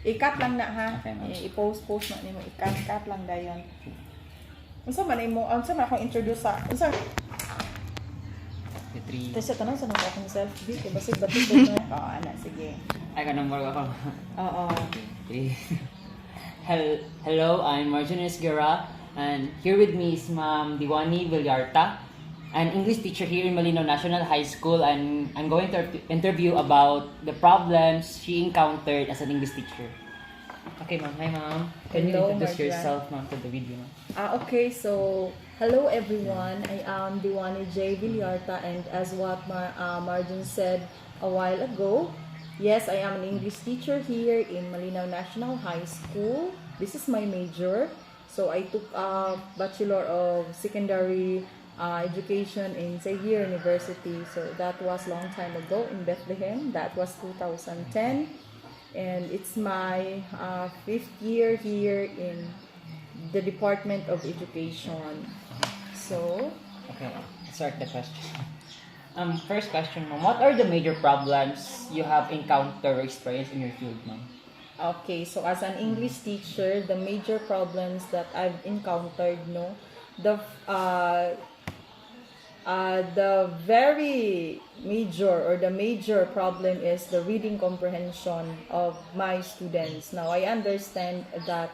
I-cut lang na ha. Okay, ma'am. I-post na nimo. I-cut lang dayon. Unsa man akong introduce sa unsa? The 3. Kasi tanong sa nang akong selfie kay basig batik ko na. Oo, ana sige. Ay, ka number ako. Oo. 3. Hello, I'm Marjonis Guerra, and here with me is Ma'am VID20221024103727, an English teacher here in Malinaw National High School, and I'm going to interview about the problems she encountered as an English teacher. Okay, ma'am. Hi, ma'am. Can you Hello, introduce Marjorie. yourself, ma'am, to the video? Okay, so hello everyone. I am Diwani J. Villarta, and as what Marjun said a while ago, yes, I am an English teacher here in Malinaw National High School. This is my major. So I took a Bachelor of Secondary Education in Xavier University. So that was long time ago in Bethlehem. That was 2010. And it's my 5th year here in the Department of Education. So, Okay, let's start the question. First question, ma'am. What are the major problems you have encountered or experienced in your field, ma'am? okay, so as an English teacher, the major problems that I've encountered, the very major problem is the reading comprehension of my students. Now, I understand that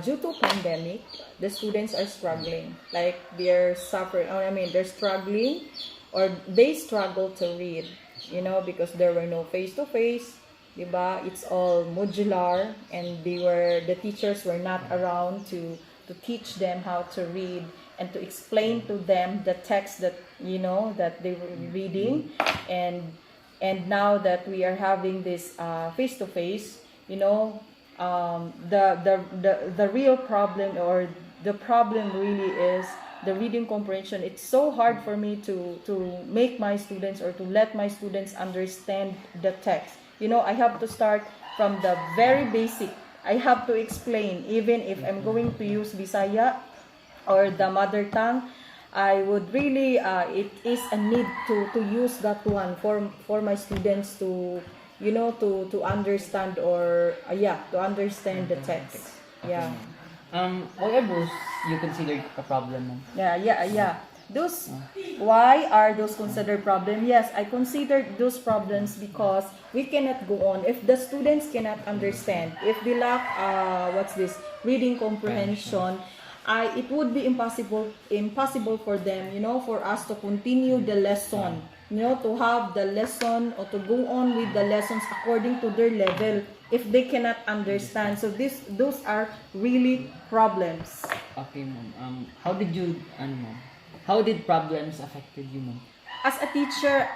due to pandemic, the students are struggling. Like, they're suffering, they're struggling, or they struggle to read, because there were no face-to-face, diba? It's all modular, and the teachers were not around to teach them how to read and to explain to them the text that that they were reading. And now that we are having this face to face, the real problem, or the problem really is the reading comprehension. It's so hard for me to make my students, or to let my students understand the text. I have to start from the very basic. I have to explain, even if I'm going to use Bisaya or the mother tongue. I would really, it is a need to use that one for my students to, to understand, or to understand the text. Yeah. What are those you considered a problem, ma'am? Yeah. Why are those considered problem? Yes, I consider those problems because we cannot go on if the students cannot understand. If they lack, reading comprehension, it would be impossible for them, for us to continue the lesson, to have the lesson, or to go on with the lessons according to their level if they cannot understand. So those are really problems. Okay, ma'am. How did problems affected you, ma'am? As a teacher,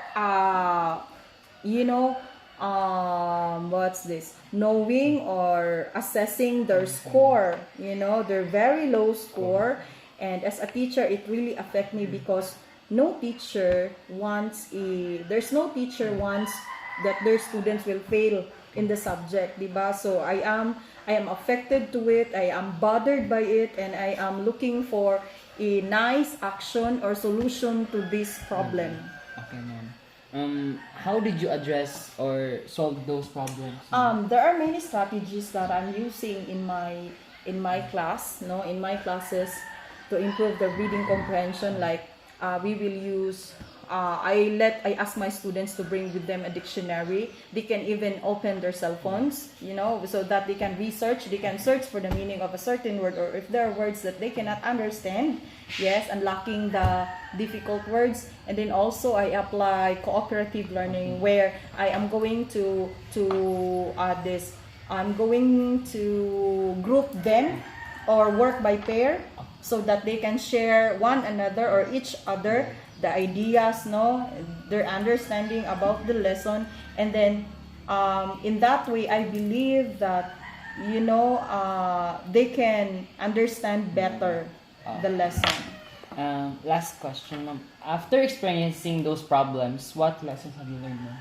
knowing or assessing their score, their very low score. And as a teacher, it really affect me because there's no teacher wants that their students will fail in the subject, diba? So I am affected to it, I am bothered by it, and I am looking for a nice action or solution to this problem. Okay, ma'am. How did you address or solve those problems? There are many strategies that I'm using in my class, in my classes, to improve the reading comprehension. Like, we will use, I ask my students to bring with them a dictionary. They can even open their cell phones, so that they can search for the meaning of a certain word, or if there are words that they cannot understand, yes, unlocking the difficult words. And then also I apply cooperative learning, where I am going to group them or work by pair, so that they can share one another or each other the ideas, their understanding about the lesson. And then in that way, I believe that they can understand better the lesson. Last question, ma'am. After experiencing those problems, what lessons have you learned, ma'am?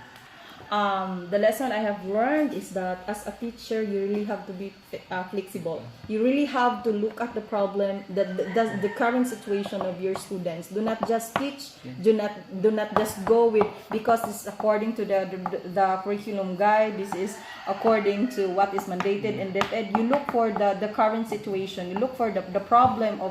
the lesson I have learned is that as a teacher, you really have to be flexible. You really have to look at the problem, the current situation of your students. Do not just teach. Do not just go with because it's according to the curriculum guide. This is according to what is mandated in DepEd. You look for the current situation. You look for the problem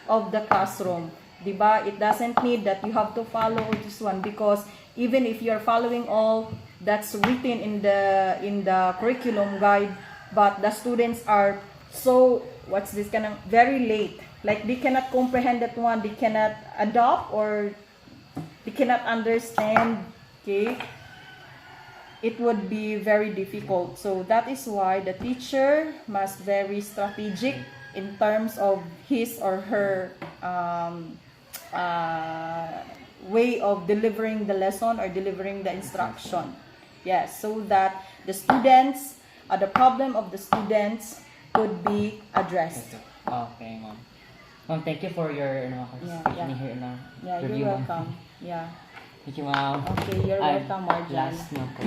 of the classroom. Diba? It doesn't need that you have to follow this one, because even if you're following all that's written in the curriculum guide, but the students are so very late, like they cannot comprehend that one, they cannot adopt, or they cannot understand, okay, it would be very difficult. So that is why the teacher must very strategic in terms of his or her way of delivering the lesson or delivering the instruction. Yes, so that the students, the problem of the students could be addressed. Okay, ma'am. Ma'am, thank you for your participation here in our Yeah, review. you're welcome. Yeah. Thank you, ma'am. Okay, you're welcome, Marjan. Last na po.